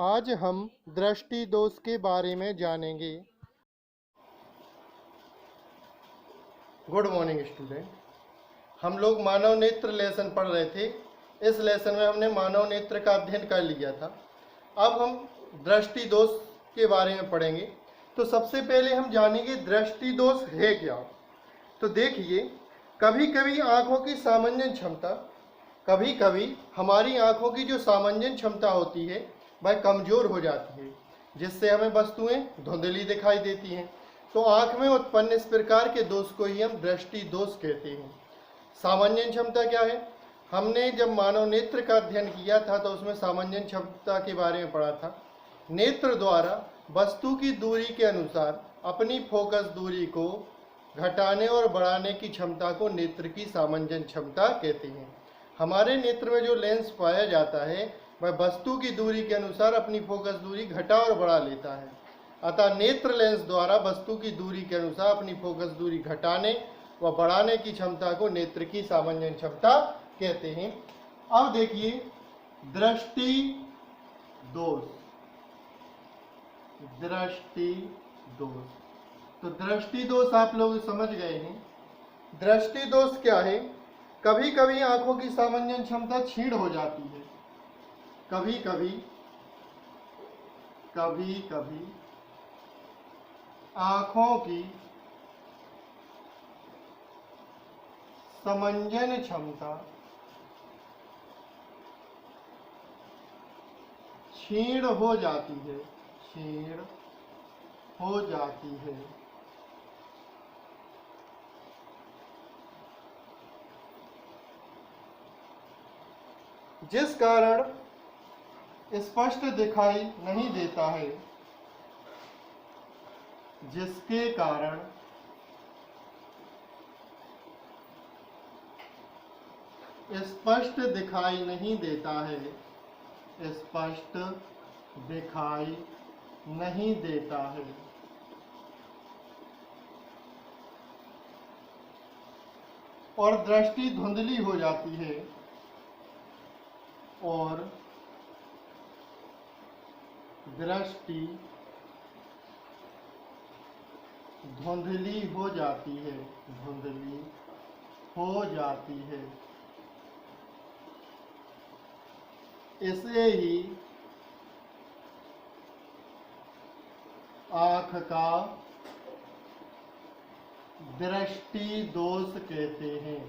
आज हम दृष्टि दोष के बारे में जानेंगे। Good morning student. हम लोग मानव नेत्र लेसन पढ़ रहे थे। इस लेसन में हमने मानव नेत्र का अध्ययन कर लिया था। अब हम दृष्टि दोष के बारे में पढ़ेंगे। तो सबसे पहले हम जानेंगे दृष्टि दोष है क्या। तो देखिए, कभी कभी आँखों की सामंजन क्षमता, कभी कभी हमारी आँखों की जो सामंजन क्षमता होती है वह कमज़ोर हो जाती है, जिससे हमें वस्तुएं धुंधली दिखाई देती हैं। तो आँख में उत्पन्न इस प्रकार के दोष को ही हम दृष्टि दोष कहते हैं। सामंजन क्षमता क्या है? हमने जब मानव नेत्र का अध्ययन किया था तो उसमें सामंजन क्षमता के बारे में पढ़ा था। नेत्र द्वारा वस्तु की दूरी के अनुसार अपनी फोकस दूरी को घटाने और बढ़ाने की क्षमता को नेत्र की सामंजन क्षमता कहते हैं। हमारे नेत्र में जो लेंस पाया जाता है वह वस्तु की दूरी के अनुसार अपनी फोकस दूरी घटा और बढ़ा लेता है। अतः नेत्र लेंस द्वारा वस्तु की दूरी के अनुसार अपनी फोकस दूरी घटाने व बढ़ाने की क्षमता को नेत्र की सामंजन क्षमता कहते हैं। अब देखिए दृष्टि दोष। दृष्टि दोष, तो दृष्टि दोष आप लोग समझ गए हैं। दृष्टि दोष क्या है? कभी कभी आंखों की सामंजन क्षमता क्षीण हो जाती है। कभी कभी आंखों की समंजन क्षमता क्षीण हो जाती है। क्षीण हो जाती है। जिस कारण स्पष्ट दिखाई नहीं देता है। जिसके कारण स्पष्ट दिखाई नहीं देता है। स्पष्ट दिखाई नहीं देता है। और दृष्टि धुंधली हो जाती है। और दृष्टि धुंधली हो जाती है। धुंधली हो जाती है। इसे ही आँख का दृष्टि दोष कहते हैं।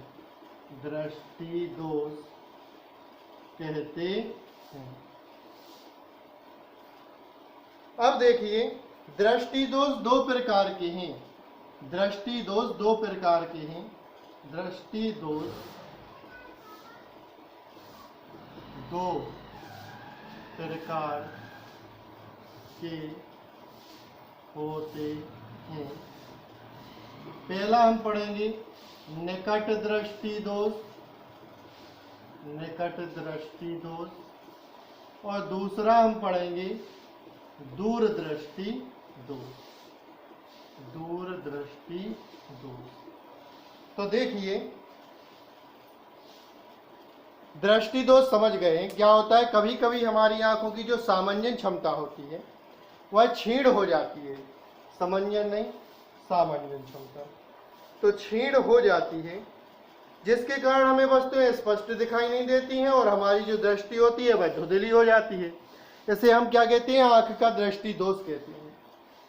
दृष्टि दोष कहते हैं। अब देखिए, दृष्टि दोष दो प्रकार के हैं। दृष्टि दोष दो प्रकार के हैं। दृष्टि दोष दो प्रकार के होते हैं। पहला हम पढ़ेंगे निकट दृष्टि दोष। निकट दृष्टि दोष। और दूसरा हम पढ़ेंगे दूर दृष्टि दोष। दूर दृष्टि दोष। तो देखिए, दृष्टि दोष समझ गए हैं क्या होता है। कभी कभी हमारी आंखों की जो सामंजन क्षमता होती है वह क्षीण हो जाती है। समंजन नहीं, सामंजन क्षमता। तो क्षीण हो जाती है, जिसके कारण हमें वस्तुएं स्पष्ट दिखाई नहीं देती हैं और हमारी जो दृष्टि होती है वह धुंधली हो जाती है। इसे हम क्या कहते हैं? आंख का दृष्टि दोष कहते हैं।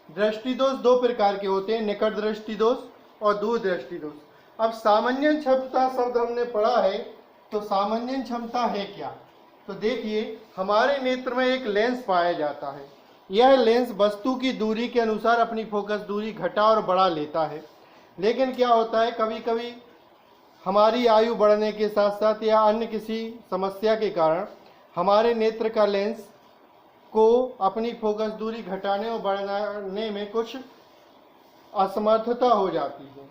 दृष्टि दोष दो प्रकार के होते हैं, निकट दृष्टि दोष और दूर दृष्टि दोष। अब सामंजन क्षमता शब्द हमने पढ़ा है, तो सामंजन क्षमता है क्या? तो देखिए, हमारे नेत्र में एक लेंस पाया जाता है। यह लेंस वस्तु की दूरी के अनुसार अपनी फोकस दूरी घटा और बढ़ा लेता है। लेकिन क्या होता है, कभी कभी हमारी आयु बढ़ने के साथ साथ या अन्य किसी समस्या के कारण हमारे नेत्र का लेंस को अपनी फोकस दूरी घटाने और बढ़ाने में कुछ असमर्थता हो जाती है,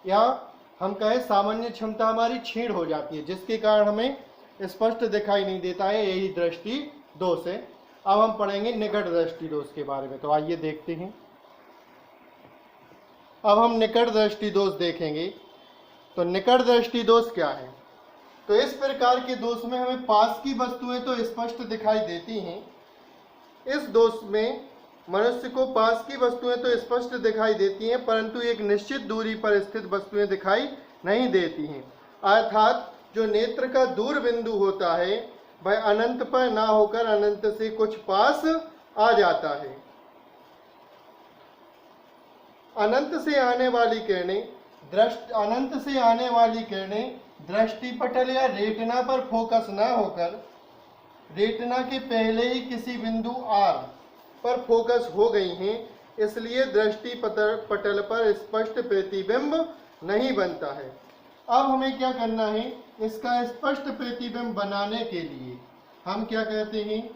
या हम कहें सामान्य क्षमता हमारी क्षीण हो जाती है, जिसके कारण हमें स्पष्ट दिखाई नहीं देता है। यही दृष्टि दोष है। अब हम पढ़ेंगे निकट दृष्टि दोष के बारे में। तो आइए देखते हैं। अब हम निकट दृष्टि दोष देखेंगे। तो निकट दृष्टि दोष क्या है? तो इस प्रकार के दोष में हमें पास की वस्तुएं तो स्पष्ट दिखाई देती हैं, इस दोष में मनुष्य को पास की वस्तुएं तो स्पष्ट दिखाई देती हैं, परंतु एक निश्चित दूरी पर स्थित वस्तुएं दिखाई नहीं देती हैं। अर्थात जो नेत्र का दूर बिंदु होता है वह अनंत पर ना होकर अनंत से कुछ पास आ जाता है। अनंत से आने वाली किरणें दृष्टिपटल या रेटिना पर फोकस न होकर रेटिना के पहले ही किसी बिंदु R पर फोकस हो गई हैं, इसलिए दृष्टिपटल पर स्पष्ट प्रतिबिंब नहीं बनता है। अब हमें क्या करना है, इसका स्पष्ट प्रतिबिंब बनाने के लिए हम क्या कहते हैं,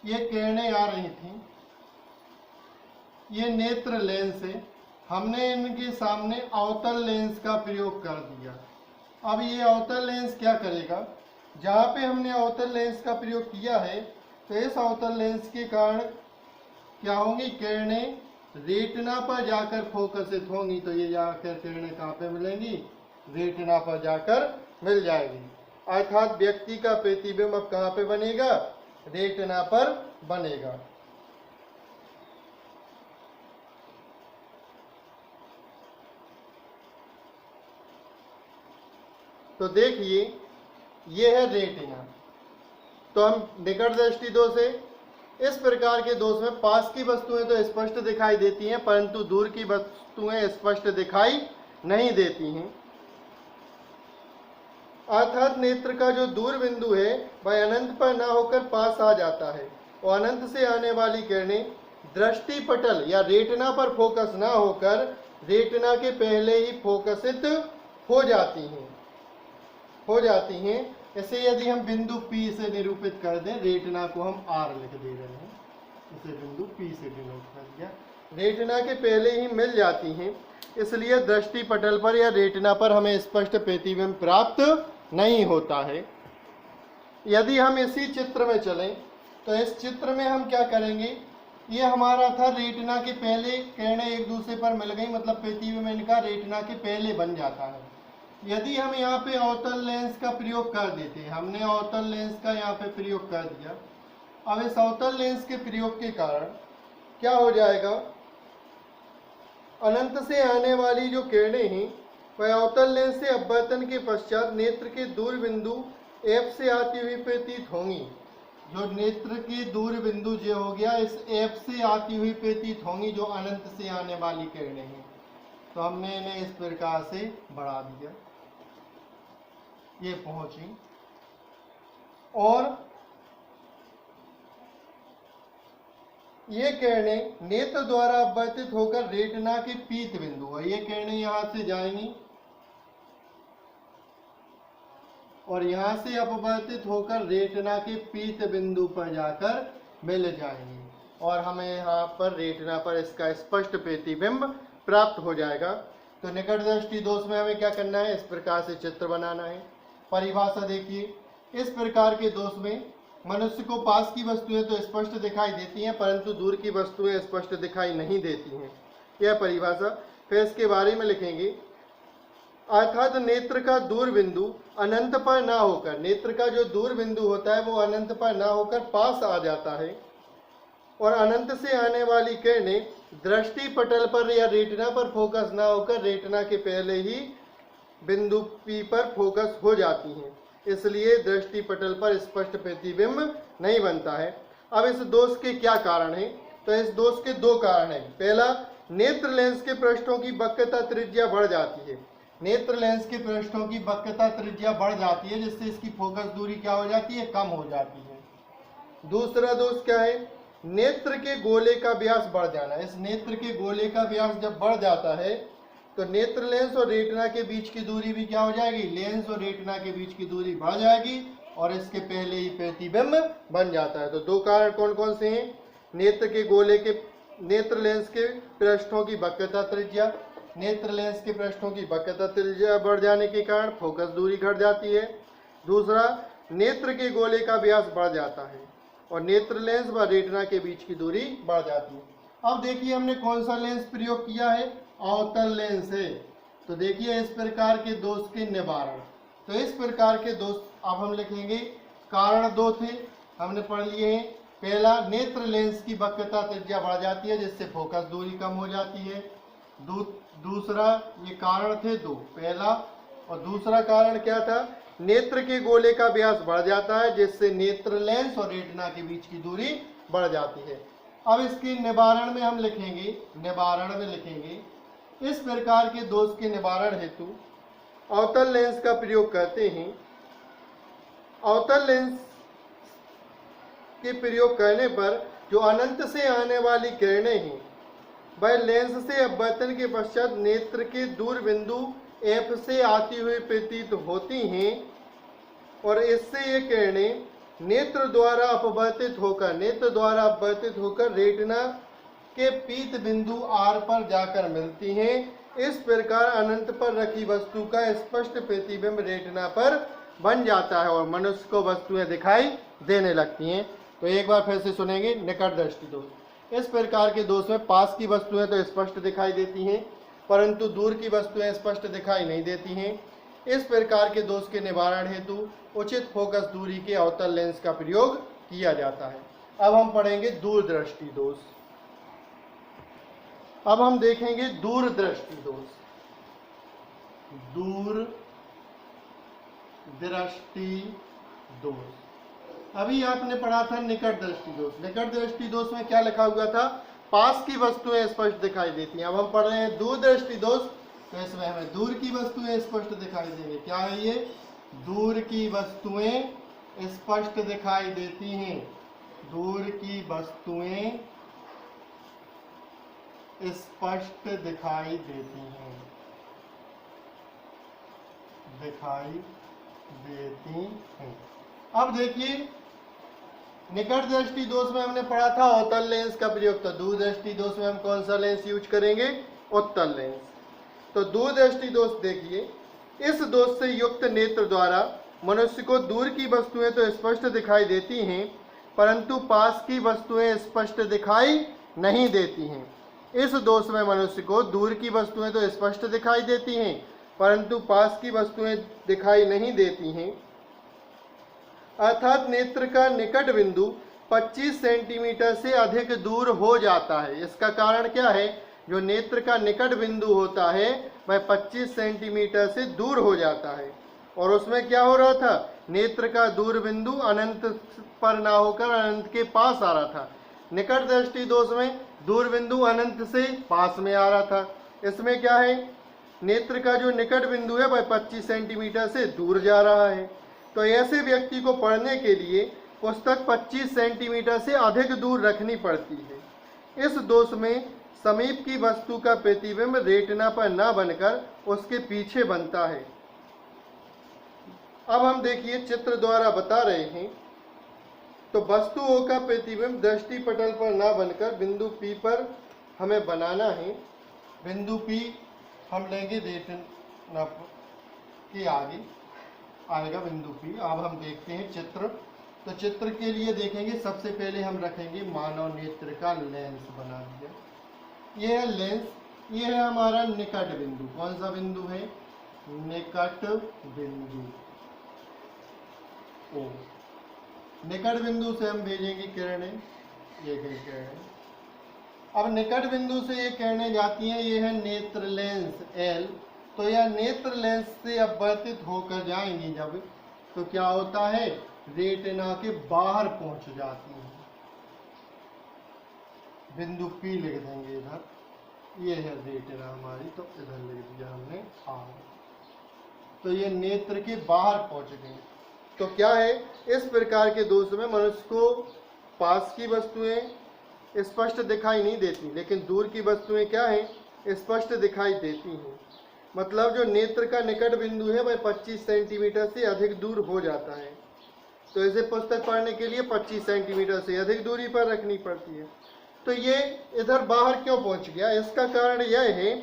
ये किरणें आ रही थी, ये नेत्र लेंस है, हमने इनके सामने अवतल लेंस का प्रयोग कर दिया। अब ये अवतल लेंस क्या करेगा, जहाँ पे हमने अवतल लेंस का प्रयोग किया है तो इस अवतल लेंस के कारण क्या होंगी, किरणें रेटिना पर जाकर फोकसित होंगी। तो ये जाकर किरणें कहाँ पे मिलेंगी, रेटिना पर जाकर मिल जाएगी। अर्थात व्यक्ति का प्रतिबिंब अब कहाँ पे बनेगा, रेटिना पर बनेगा। तो देखिए ये है रेटिना। तो हम निकट दृष्टि दोष है, इस प्रकार के दोष में पास की वस्तुएं तो स्पष्ट दिखाई देती हैं, परंतु दूर की वस्तुएं स्पष्ट दिखाई नहीं देती हैं। अर्थात नेत्र का जो दूर बिंदु है वह अनंत पर न होकर पास आ जाता है और अनंत से आने वाली किरणें दृष्टिपटल या रेटिना पर फोकस न होकर रेटिना के पहले ही फोकसित हो जाती हैं। इसे यदि हम बिंदु P से निरूपित कर दें, रेटिना को हम R लिख दे रहे हैं, इसे बिंदु P से डिनोट कर दिया, रेटिना के पहले ही मिल जाती हैं, इसलिए दृष्टिपटल पर या रेटिना पर हमें स्पष्ट प्रतिबिंब प्राप्त नहीं होता है। यदि हम इसी चित्र में चलें तो इस चित्र में हम क्या करेंगे, ये हमारा था रेटिना के पहले किरणें एक दूसरे पर मिल गई, मतलब प्रतिबिंब इनका रेटिना के पहले बन जाता है। यदि हम यहाँ पे अवतल लेंस का प्रयोग कर देते हैं, हमने अवतल लेंस का यहाँ पे प्रयोग कर दिया, अब इस अवतल लेंस के प्रयोग के कारण क्या हो जाएगा, अनंत से आने वाली जो किरणें हैं वह अवतल लेंस से अपवर्तन के पश्चात नेत्र के दूर बिंदु F से आती हुई प्रतीत होंगी। जो नेत्र के दूर बिंदु जो हो गया इस F से आती हुई प्रतीत होंगी, जो अनंत से आने वाली किरणें हैं। तो हमने इन्हें इस प्रकार से बढ़ा दिया, ये पहुंची, और ये किरणें नेत्र द्वारा अपवर्तित होकर रेटिना के पीत बिंदु है, ये किरणें यहाँ से जाएंगी और यहाँ से अपवर्तित होकर रेटिना के पीत बिंदु पर जाकर मिल जाएंगी और हमें यहाँ पर रेटिना पर इसका स्पष्ट प्रतिबिंब प्राप्त हो जाएगा। तो निकट दृष्टि दोष में हमें क्या करना है, इस प्रकार से चित्र बनाना है। परिभाषा देखिए, इस प्रकार के दोष में मनुष्य को पास की वस्तुएं तो स्पष्ट दिखाई देती हैं, परंतु दूर की वस्तुएं स्पष्ट दिखाई नहीं देती हैं। यह परिभाषा। फिर इसके बारे में लिखेंगे, अर्थात नेत्र का दूर बिंदु अनंत पर ना होकर, नेत्र का जो दूर बिंदु होता है वो अनंत पर ना होकर पास आ जाता है और अनंत से आने वाली किरणें दृष्टिपटल पर या रेटिना पर फोकस ना होकर रेटिना के पहले ही बिंदु P पर फोकस हो जाती हैं, इसलिए दृष्टिपटल पर स्पष्ट प्रतिबिंब नहीं बनता है। अब इस दोष के क्या कारण हैं, तो इस दोष के दो कारण हैं। पहला, नेत्र लेंस के पृष्ठों की वक्रता त्रिज्या बढ़ जाती है, नेत्र लेंस के पृष्ठों की वक्रता त्रिज्या बढ़ जाती है, जिससे इसकी फोकस दूरी क्या हो जाती है, कम हो जाती है। दूसरा दोष क्या है, नेत्र के गोले का व्यास बढ़ जाना। इस नेत्र के गोले का व्यास जब बढ़ जाता है तो नेत्र लेंस और रेटिना के बीच की दूरी भी क्या हो जाएगी, लेंस और रेटिना के बीच की दूरी बढ़ जाएगी और इसके पहले ही प्रतिबिंब बन जाता है। तो दो कारण कौन कौन से हैं, नेत्र के गोले के, नेत्र लेंस के पृष्ठों की वक्रता त्रिज्या, नेत्र लेंस के पृष्ठों की वक्रता त्रिज्या बढ़ जाने के कारण फोकस दूरी घट जाती है। दूसरा, नेत्र के गोले का व्यास बढ़ जाता है और नेत्र लेंस व रेटिना के बीच की दूरी बढ़ जाती है। अब देखिए हमने कौन सा लेंस प्रयोग किया है, अवतल लेंस है। तो देखिए इस प्रकार के दोष के निवारण, तो इस प्रकार के दोष अब हम लिखेंगे, कारण दो थे हमने पढ़ लिए हैं, पहला, नेत्र लेंस की वक्रता त्रिज्या बढ़ जाती है जिससे फोकस दूरी कम हो जाती है। दूसरा, ये कारण थे दो, पहला और दूसरा कारण क्या था, नेत्र के गोले का व्यास बढ़ जाता है जिससे नेत्र लेंस और रेटिना के बीच की दूरी बढ़ जाती है। अब इसके निवारण में हम लिखेंगे, इस प्रकार के दोष के निवारण हेतु अवतल लेंस का प्रयोग करते हैं। अवतल लेंस के प्रयोग करने पर जो अनंत से आने वाली किरणें हैं वह लेंस से अपवर्तन के पश्चात नेत्र के दूर बिंदु F से आती हुई प्रतीत होती हैं और इससे ये किरणें नेत्र द्वारा अपवर्तित होकर रेटिना के पीत बिंदु R पर जाकर मिलती हैं। इस प्रकार अनंत पर रखी वस्तु का स्पष्ट प्रतिबिंब रेटिना पर बन जाता है और मनुष्य को वस्तुएं दिखाई देने लगती हैं। तो एक बार फिर से सुनेंगे, निकट दृष्टि दोष। इस प्रकार के दोष में पास की वस्तुएं तो स्पष्ट दिखाई देती हैं परंतु दूर की वस्तुएं स्पष्ट दिखाई नहीं देती हैं। इस प्रकार के दोष के निवारण हेतु उचित फोकस दूरी के अवतल लेंस का प्रयोग किया जाता है। अब हम पढ़ेंगे दूरदृष्टि दोष। अब हम देखेंगे दूरदृष्टि दोष। दूरदृष्टि दोष, अभी आपने पढ़ा था निकट दृष्टि दोष। निकट दृष्टि दोष में क्या लिखा हुआ था, पास की वस्तुएं स्पष्ट दिखाई देती हैं। अब हम पढ़ रहे हैं दूरदृष्टि दोष, तो इसमें हमें दूर की वस्तुएं स्पष्ट दिखाई देंगी। क्या है ये, दूर की वस्तुएं स्पष्ट दिखाई देती हैं। दूर की वस्तुएं स्पष्ट दिखाई देती हैं, अब देखिए, निकट दृष्टि दोष में हमने पढ़ा था अवतल लेंस का प्रयोग, तो दूरदृष्टि दोष में हम कौन सा लेंस यूज करेंगे, उत्तल लेंस। तो दूरदृष्टि दोष देखिए, इस दोष से युक्त नेत्र द्वारा मनुष्य को दूर की वस्तुएं तो स्पष्ट दिखाई देती हैं परंतु पास की वस्तुएं स्पष्ट दिखाई नहीं देती हैं। इस दोष में मनुष्य को दूर की वस्तुएं तो स्पष्ट दिखाई देती हैं परंतु पास की वस्तुएं दिखाई नहीं देती हैं। अर्थात नेत्र का निकट बिंदु 25 सेंटीमीटर से अधिक दूर हो जाता है। इसका कारण क्या है, जो नेत्र का निकट बिंदु होता है वह 25 सेंटीमीटर से दूर हो जाता है और उसमें क्या हो रहा था, नेत्र का दूर बिंदु अनंत पर ना होकर अनंत के पास आ रहा था। निकट दृष्टि दोष में दूर बिंदु अनंत से पास में आ रहा था। इसमें क्या है, नेत्र का जो निकट बिंदु है वह 25 सेंटीमीटर से दूर जा रहा है। तो ऐसे व्यक्ति को पढ़ने के लिए पुस्तक 25 सेंटीमीटर से अधिक दूर रखनी पड़ती है। इस दोष में समीप की वस्तु का प्रतिबिंब रेटिना पर न बनकर उसके पीछे बनता है। अब हम देखिए चित्र द्वारा बता रहे हैं, तो वस्तु O का प्रतिबिंब दृष्टि पटल पर न बनकर बिंदु P पर हमें बनाना है। बिंदु P हम लेंगे रेटिना के आगे आएगा बिंदु P। अब हम देखते हैं चित्र। तो चित्र के लिए देखेंगे, सबसे पहले हम रखेंगे मानव नेत्र का लेंस बना दिया। यह है लेंस, ये है हमारा निकट बिंदु। कौन सा बिंदु है, निकट बिंदु O। निकट बिंदु से हम भेजेंगे किरणें, ये गई किरणें। अब निकट बिंदु से ये किरणें जाती हैं, ये है नेत्र लेंस L। तो यह नेत्र लेंस से अपवर्तित होकर जाएंगी जब, तो क्या होता है, रेटिना के बाहर पहुंच जाती है। बिंदु P लिख देंगे इधर, ये है रेटिना हमारी, तो इधर लिख दिया हमने R। तो ये नेत्र के बाहर पहुंच गई। तो क्या है, इस प्रकार के दोष में मनुष्य को पास की वस्तुएं स्पष्ट दिखाई नहीं देती लेकिन दूर की वस्तुएं क्या है, स्पष्ट दिखाई देती हैं। मतलब जो नेत्र का निकट बिंदु है वह 25 सेंटीमीटर से अधिक दूर हो जाता है। तो इसे पुस्तक पढ़ने के लिए 25 सेंटीमीटर से अधिक दूरी पर रखनी पड़ती है। तो ये इधर बाहर क्यों पहुंच गया, इसका कारण यह है,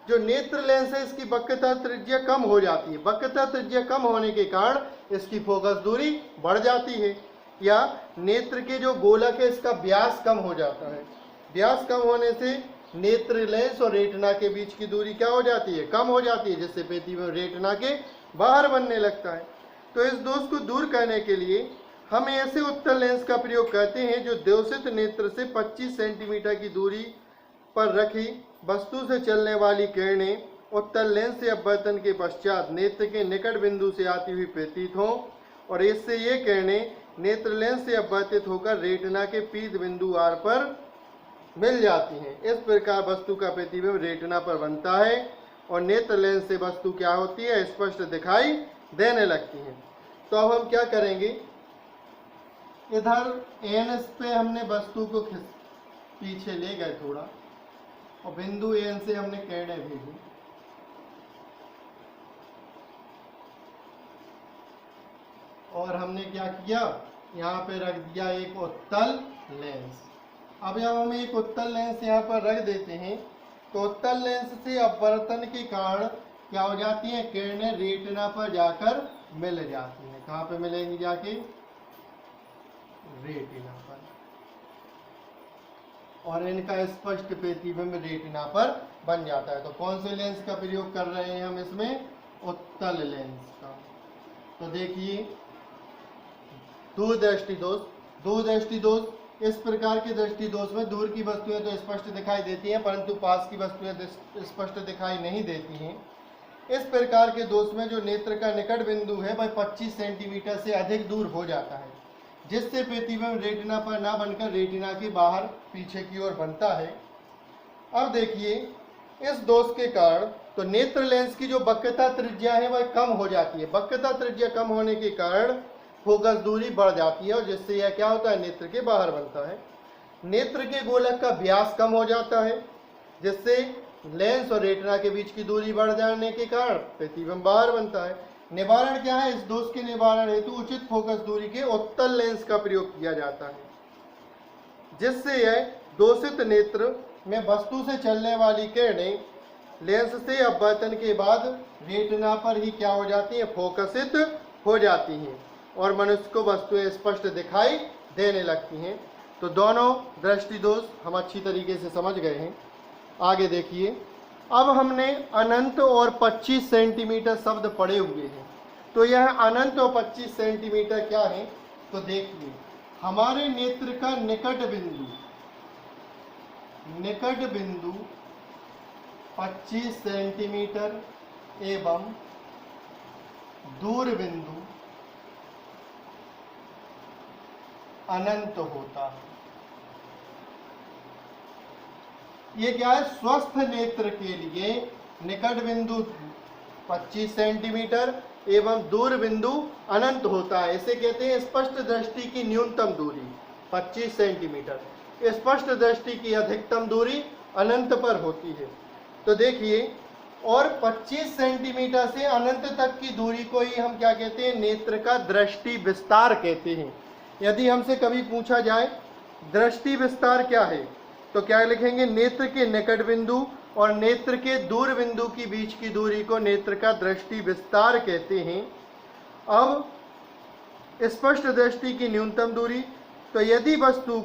जो नेत्र लेंस है इसकी वक्रता त्रिज्या कम हो जाती है। वक्रता त्रिज्या कम होने के कारण इसकी फोकस दूरी बढ़ जाती है, या नेत्र के जो गोलक है इसका व्यास कम हो जाता है। व्यास कम होने से नेत्र लेंस और रेटिना के बीच की दूरी क्या हो जाती है, कम हो जाती है, जिससे प्रतिबिंब रेटिना के बाहर बनने लगता है। तो इस दोष को दूर करने के लिए हम ऐसे उत्तल लेंस का प्रयोग करते हैं जो द्योतित नेत्र से 25 सेंटीमीटर की दूरी पर रखी वस्तु से चलने वाली किरणें उत्तल लेंस से अपवर्तन के पश्चात नेत्र के निकट बिंदु से आती हुई प्रतीत हों और इससे ये किरणें नेत्र लेंस से अपवर्तित होकर रेटिना के पीत बिंदु आर पर मिल जाती हैं। इस प्रकार वस्तु का प्रतिबिंब रेटिना पर बनता है और नेत्र लेंस से वस्तु क्या होती है, स्पष्ट दिखाई देने लगती है। तो अब हम क्या करेंगे, इधर एन पे हमने वस्तु को पीछे ले गए थोड़ा और बिंदु एन से हमने किरणें भेजी और हमने क्या किया, यहाँ पे रख दिया एक उत्तल लेंस। अब जब हम एक उत्तल लेंस यहाँ पर रख देते हैं तो उत्तल लेंस से अपवर्तन के कारण क्या हो जाती हैं, किरणें रेटिना पर जाकर मिल जाती हैं। कहाँ पे मिलेंगी जाके, रेटिना पर, और इनका स्पष्ट प्रतिबिंब रेटिना पर बन जाता है। तो कौन से लेंस का प्रयोग कर रहे हैं हम इसमें, उत्तल लेंस का। तो देखिए दूरदृष्टि दोष, दूरदृष्टि दोष, इस प्रकार के दृष्टि दोष में दूर की वस्तुएं तो स्पष्ट दिखाई देती हैं परंतु पास की वस्तुएं स्पष्ट दिखाई नहीं देती हैं। इस प्रकार के दोष में जो नेत्र का निकट बिंदु है वह 25 सेंटीमीटर से अधिक दूर हो जाता है, जिससे प्रतिबिंब रेटिना पर ना बनकर रेटिना के बाहर पीछे की ओर बनता है। अब देखिए इस दोष के कारण तो नेत्र लेंस की जो वक्रता त्रिज्या है वह कम हो जाती है। वक्रता त्रिज्या कम होने के कारण फोकस दूरी बढ़ जाती है और जिससे यह क्या होता है, नेत्र के बाहर बनता है। नेत्र के गोलक का व्यास कम हो जाता है जिससे लेंस और रेटिना के बीच की दूरी बढ़ जाने के कारण प्रतिबिंब बाहर बनता है। निवारण क्या है, इस दोष के निवारण हेतु उचित फोकस दूरी के उत्तल लेंस का प्रयोग किया जाता है, जिससे यह दोषित नेत्र में वस्तु से चलने वाली किरणें लेंस से अपवर्तन के बाद रेटिना पर ही क्या हो जाती है, फोकसित हो जाती हैं और मनुष्य को वस्तुएं स्पष्ट दिखाई देने लगती हैं। तो दोनों दृष्टि दोष हम अच्छी तरीके से समझ गए हैं। आगे देखिए, अब हमने अनंत और 25 सेंटीमीटर शब्द पढ़े हुए हैं। तो यह अनंत और 25 सेंटीमीटर क्या है, तो देखिए हमारे नेत्र का निकट बिंदु 25 सेंटीमीटर एवं दूर बिंदु अनंत होता है। ये क्या है, स्वस्थ नेत्र के लिए निकट बिंदु 25 सेंटीमीटर एवं दूर बिंदु अनंत होता है। इसे कहते हैं स्पष्ट दृष्टि की न्यूनतम दूरी 25 सेंटीमीटर, स्पष्ट दृष्टि की अधिकतम दूरी अनंत पर होती है। तो देखिए, और 25 सेंटीमीटर से अनंत तक की दूरी को ही हम क्या कहते हैं, नेत्र का दृष्टि विस्तार कहते हैं। यदि हमसे कभी पूछा जाए दृष्टि विस्तार क्या है, तो क्या लिखेंगे, नेत्र के निकट बिंदु और नेत्र के दूर बिंदु की बीच की दूरी को नेत्र का दृष्टि विस्तार कहते हैं। अब स्पष्ट दृष्टि की न्यूनतम दूरी, तो यदि वस्तु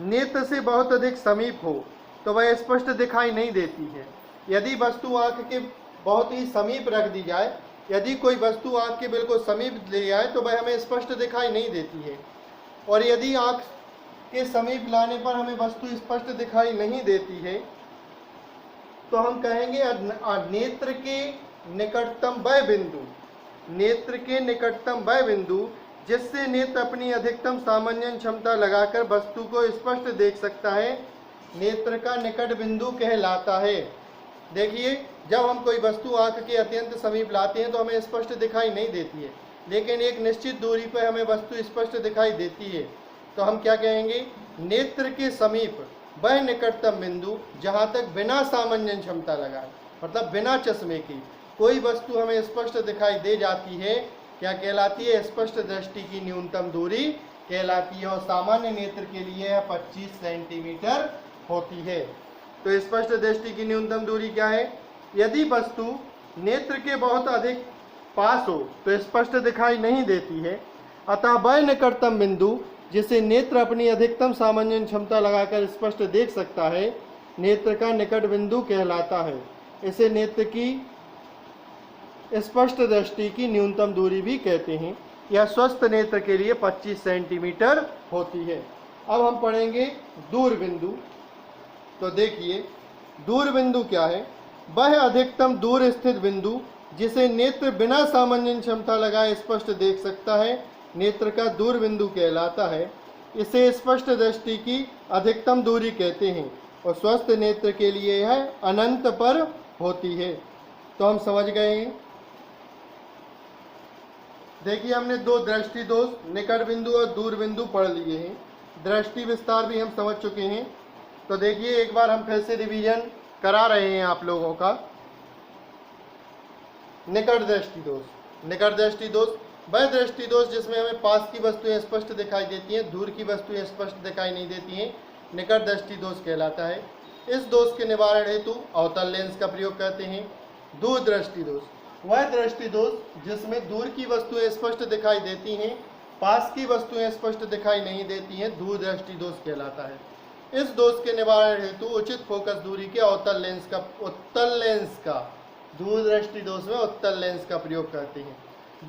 नेत्र से बहुत अधिक समीप हो तो वह स्पष्ट दिखाई नहीं देती है। यदि वस्तु आंख के बहुत ही समीप रख दी जाए, यदि कोई वस्तु आंख के बिल्कुल समीप ले आए तो वह हमें स्पष्ट दिखाई नहीं देती है, और यदि आंख के समीप लाने पर हमें वस्तु स्पष्ट दिखाई नहीं देती है तो हम कहेंगे नेत्र के निकटतम वह बिंदु, नेत्र के निकटतम वह बिंदु जिससे नेत्र अपनी अधिकतम सामान्य क्षमता लगाकर वस्तु को स्पष्ट देख सकता है, नेत्र का निकट बिंदु कहलाता है। देखिए, जब हम कोई वस्तु आंख के अत्यंत समीप लाते हैं तो हमें स्पष्ट दिखाई नहीं देती है, लेकिन एक निश्चित दूरी पर हमें वस्तु स्पष्ट दिखाई देती है। तो हम क्या कहेंगे, नेत्र के समीप वह निकटतम बिंदु जहाँ तक बिना सामान्य क्षमता लगाए, मतलब बिना चश्मे की कोई वस्तु हमें स्पष्ट दिखाई दे जाती है, क्या कहलाती है, स्पष्ट दृष्टि की न्यूनतम दूरी कहलाती है। और सामान्य नेत्र के लिए यह 25 सेंटीमीटर होती है। तो स्पष्ट दृष्टि की न्यूनतम दूरी क्या है, यदि वस्तु नेत्र के बहुत अधिक पास हो तो स्पष्ट दिखाई नहीं देती है, अतः वह निकटतम बिंदु जिसे नेत्र अपनी अधिकतम सामान्य क्षमता लगाकर स्पष्ट देख सकता है, नेत्र का निकट बिंदु कहलाता है। इसे नेत्र की स्पष्ट दृष्टि की न्यूनतम दूरी भी कहते हैं। यह स्वस्थ नेत्र के लिए 25 सेंटीमीटर होती है। अब हम पढ़ेंगे दूर बिंदु। तो देखिए दूर बिंदु क्या है। वह अधिकतम दूर स्थित बिंदु जिसे नेत्र बिना सामान्य क्षमता लगाए स्पष्ट देख सकता है, नेत्र का दूर बिंदु कहलाता है। इसे स्पष्ट दृष्टि की अधिकतम दूरी कहते हैं और स्वस्थ नेत्र के लिए यह अनंत पर होती है। तो हम समझ गए हैं। देखिए हमने दो दृष्टि दोष, निकट बिंदु और दूर बिंदु पढ़ लिए हैं। दृष्टि विस्तार भी हम समझ चुके हैं। तो देखिए एक बार हम फिर से रिवीजन करा रहे हैं आप लोगों का। निकट दृष्टि दोष। निकट दृष्टि दोष वह दृष्टि दोष जिसमें हमें पास की वस्तुएं स्पष्ट दिखाई देती हैं, दूर की वस्तुएं स्पष्ट दिखाई नहीं देती हैं, निकट दृष्टि दोष कहलाता है। इस दोष के निवारण हेतु अवतल लेंस का प्रयोग करते हैं। दूर दृष्टि दोष वह दृष्टि दोष जिसमें दूर की वस्तुएं स्पष्ट दिखाई देती हैं, पास की वस्तुएं स्पष्ट दिखाई नहीं देती हैं, दूर दृष्टि दोष कहलाता है। इस दोष के निवारण हेतु उचित फोकस दूरी के उत्तल लेंस का दूर दृष्टि दोष में उत्तल लेंस का प्रयोग करते हैं।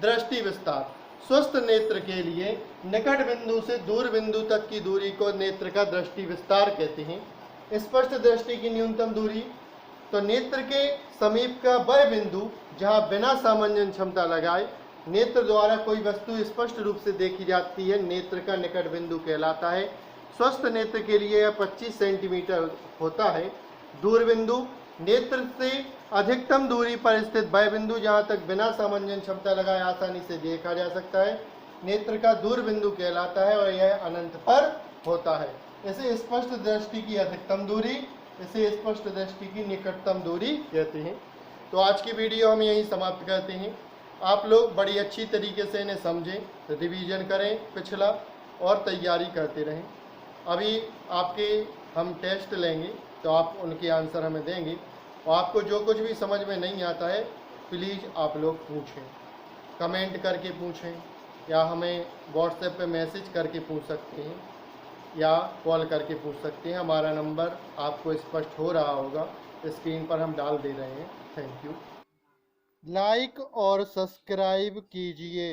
दृष्टि विस्तार स्वस्थ नेत्र के लिए निकट बिंदु से दूर बिंदु तक की दूरी को नेत्र का दृष्टि विस्तार कहते हैं। स्पष्ट दृष्टि की न्यूनतम दूरी तो नेत्र के समीप का वह बिंदु जहां बिना सामान्य क्षमता लगाए नेत्र द्वारा कोई वस्तु स्पष्ट रूप से देखी जाती है, नेत्र का निकट बिंदु कहलाता है। स्वस्थ नेत्र के लिए यह 25 सेंटीमीटर होता है। दूर बिंदु नेत्र से अधिकतम दूरी पर स्थित वह बिंदु जहां तक बिना सामान्य क्षमता लगाए आसानी से देखा जा सकता है, नेत्र का दूर बिंदु कहलाता है और यह अनंत पर होता है। इसे स्पष्ट दृष्टि की अधिकतम दूरी, इसे स्पष्ट दृष्टि की निकटतम दूरी कहते हैं। तो आज की वीडियो हम यहीं समाप्त करते हैं। आप लोग बड़ी अच्छी तरीके से इन्हें समझें, रिवीजन करें पिछला और तैयारी करते रहें। अभी आपके हम टेस्ट लेंगे तो आप उनके आंसर हमें देंगे और आपको जो कुछ भी समझ में नहीं आता है प्लीज़ आप लोग पूछें, कमेंट करके पूछें या हमें व्हाट्सएप पे मैसेज करके पूछ सकते हैं या कॉल करके पूछ सकते हैं। हमारा नंबर आपको स्पष्ट हो रहा होगा, स्क्रीन पर हम डाल दे रहे हैं। Thank you. लाइक और सब्सक्राइब कीजिए।